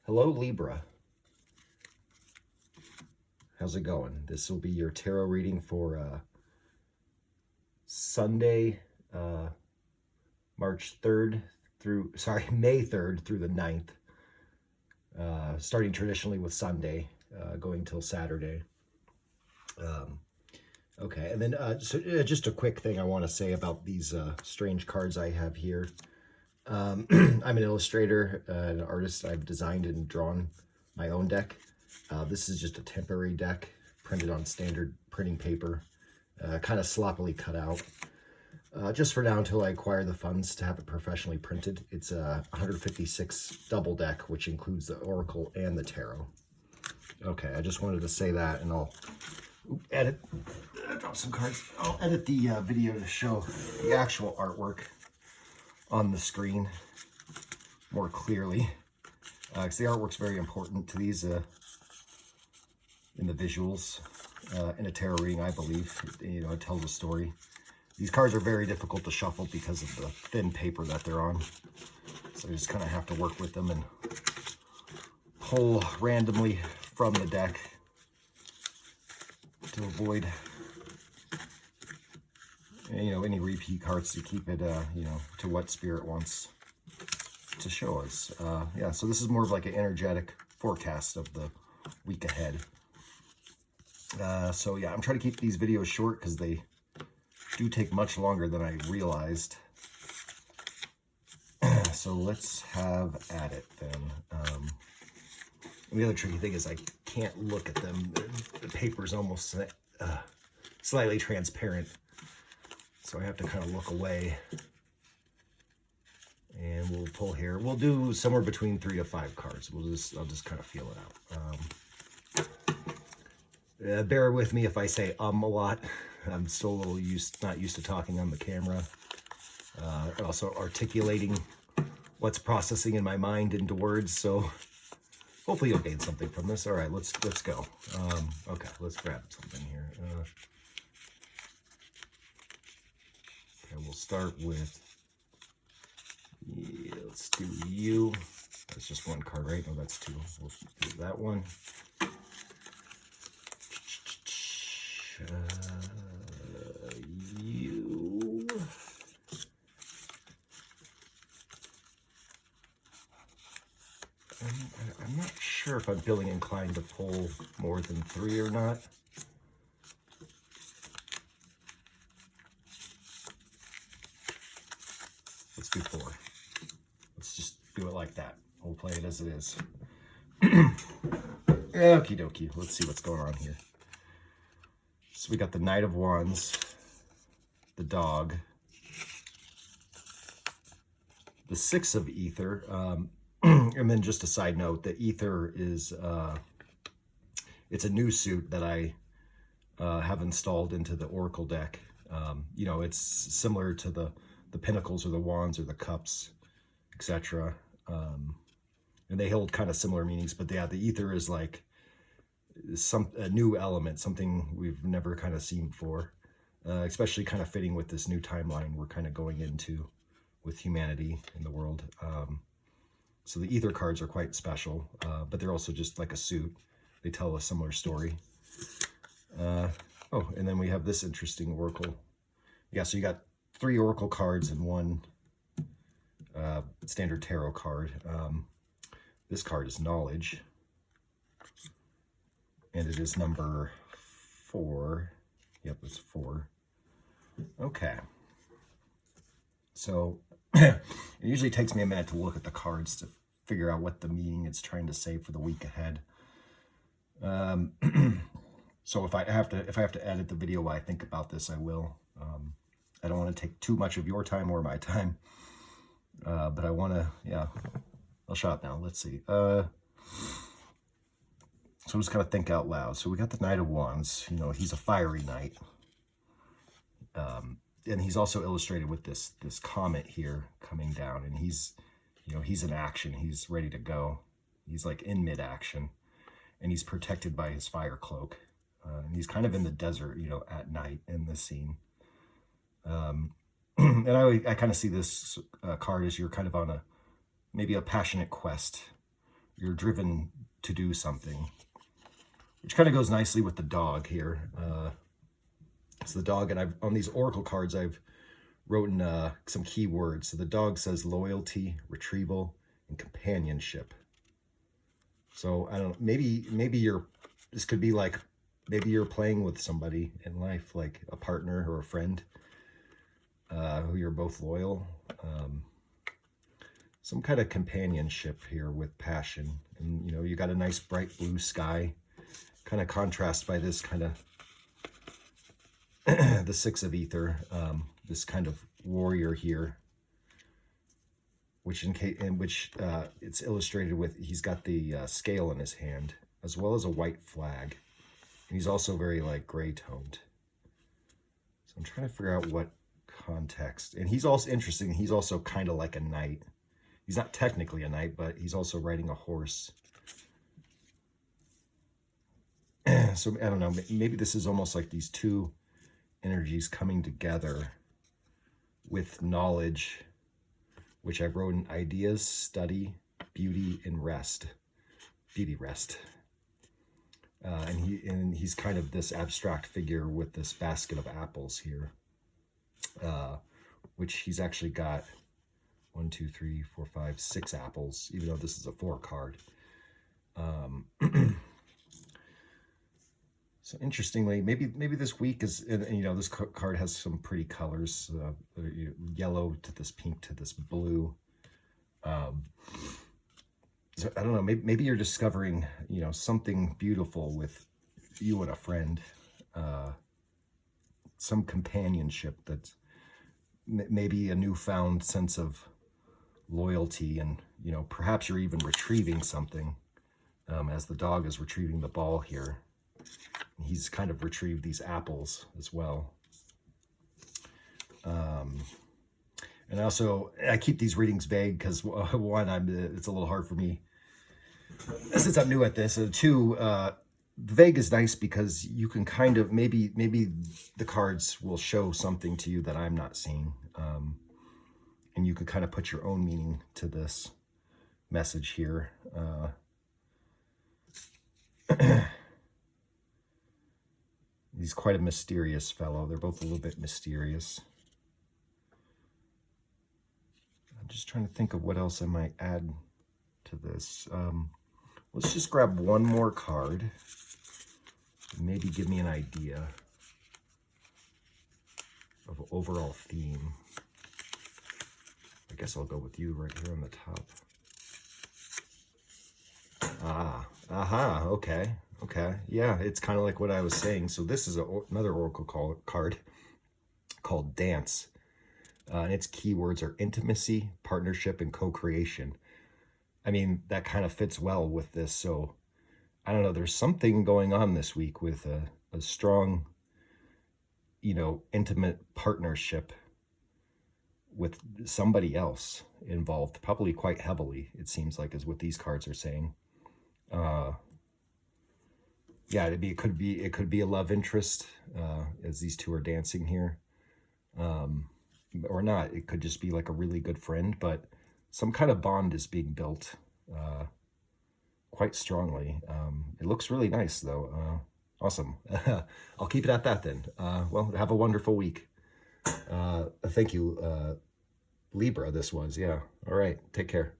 Hello, Libra. How's it going? This will be your tarot reading for Sunday, May 3rd through the 9th, starting traditionally with Sunday, going till Saturday. Okay, and then just a quick thing I want to say about these strange cards I have here. I'm an illustrator, an artist. I've designed and drawn my own deck. This is just a temporary deck printed on standard printing paper, kind of sloppily cut out. Just for now until I acquire the funds to have it professionally printed. It's a 156 double deck, which includes the Oracle and the Tarot. Okay, I just wanted to say that, and I'll edit, drop some cards. I'll edit the video to show the actual artwork on the screen more clearly, because the artwork's very important to these in the visuals in a tarot reading. I believe it tells a story. These cards are very difficult to shuffle because of the thin paper that they're on, so I just kind of have to work with them and pull randomly from the deck to avoid any repeat cards, to keep it to what spirit wants to show us. Yeah, so this is more of like an energetic forecast of the week ahead. So yeah, I'm trying to keep these videos short because they do take much longer than I realized. So let's have at it then. The other tricky thing is I can't look at them. The paper's almost slightly transparent, so I have to kind of look away. And we'll pull here. We'll do somewhere between 3 to 5 cards. I'll just kind of feel it out. Bear with me if I say a lot. I'm still a little not used to talking on the camera. Also articulating what's processing in my mind into words. So hopefully you'll gain something from this. All right, let's go. Okay, let's grab something here. Okay, we'll start with. Yeah, let's do you. That's just one card, right? No, that's 2. We'll do that one. You. I'm not sure if I'm feeling inclined to pull more than 3 or not. Let's do 4. Let's just do it like that. We'll play it as it is. Okie dokie. Let's see what's going on here. So we got the Knight of Wands, the Dog, the 6 of Ether, and then just a side note, the Ether is it's a new suit that I have installed into the Oracle deck. It's similar to the Pentacles or the Wands or the Cups, etc. And they hold kind of similar meanings, but yeah, the Ether is like a new element, something we've never kind of seen before, especially kind of fitting with this new timeline we're kind of going into with humanity in the world. So the Ether cards are quite special, but they're also just like a suit. They tell a similar story. Oh, and then we have this interesting Oracle. Yeah, so you got 3 Oracle cards and 1 standard tarot card. This card is Knowledge, and it is number 4. Yep, it's 4. Okay. So it usually takes me a minute to look at the cards to figure out what the meaning it's trying to say for the week ahead. So if I have to edit the video while I think about this, I will. I don't want to take too much of your time or my time, but I want to, yeah. I'll shot now. Let's see. So I'm just going to think out loud. So we got the Knight of Wands. He's a fiery knight. And he's also illustrated with this comet here coming down. And he's in action. He's ready to go. He's like in mid-action. And he's protected by his fire cloak. And he's kind of in the desert, at night in this scene. And I kind of see this card as you're kind of on maybe a passionate quest you're driven to do something, which kind of goes nicely with the dog here. It's the dog, and on these oracle cards, I've written some key words. So the dog says loyalty, retrieval, and companionship. So I don't know, maybe this could be like, maybe you're playing with somebody in life, like a partner or a friend, who you're both loyal. Some kind of companionship here with passion. And, you know, you got a nice bright blue sky, kind of contrast by this kind of, the Six of Ether, this kind of warrior here, which it's illustrated with, he's got the scale in his hand, as well as a white flag. And he's also very like gray toned. So I'm trying to figure out what context. And he's also interesting. He's also kind of like a knight. He's not technically a knight, but he's also riding a horse. So I don't know, maybe this is almost like these two energies coming together with knowledge, which I wrote in ideas, study, beauty, and rest. Beauty, rest. And he's kind of this abstract figure with this basket of apples here, which he's actually got 1, 2, 3, 4, 5, 6 apples, even though this is a 4 card. So interestingly, maybe this week is, and you know, this card has some pretty colors, yellow to this pink to this blue. So I don't know, maybe you're discovering, you know, something beautiful with you and a friend, some companionship that's maybe a newfound sense of loyalty, and, you know, perhaps you're even retrieving something, as the dog is retrieving the ball here. He's kind of retrieved these apples as well. And also, I keep these readings vague because, one, it's a little hard for me since I'm new at this. And two, vague is nice because you can kind of, maybe the cards will show something to you that I'm not seeing. And you could kind of put your own meaning to this message here. He's quite a mysterious fellow. They're both a little bit mysterious. I'm just trying to think of what else I might add to this. Let's just grab one more card. Maybe give me an idea of overall theme. I guess I'll go with you right here on the top. Aha, okay. Okay, yeah, it's kind of like what I was saying. So this is another oracle card called Dance. And its keywords are intimacy, partnership, and co-creation. I mean, that kind of fits well with this. So, I don't know, there's something going on this week with a strong, you know, intimate partnership with somebody else involved, probably quite heavily, it seems like, is what these cards are saying. Yeah, it could be a love interest, as these two are dancing here, or not. It could just be like a really good friend, but some kind of bond is being built quite strongly. It looks really nice, though. Awesome. I'll keep it at that then. Well, have a wonderful week. Thank you, Libra. This was, yeah. All right. Take care.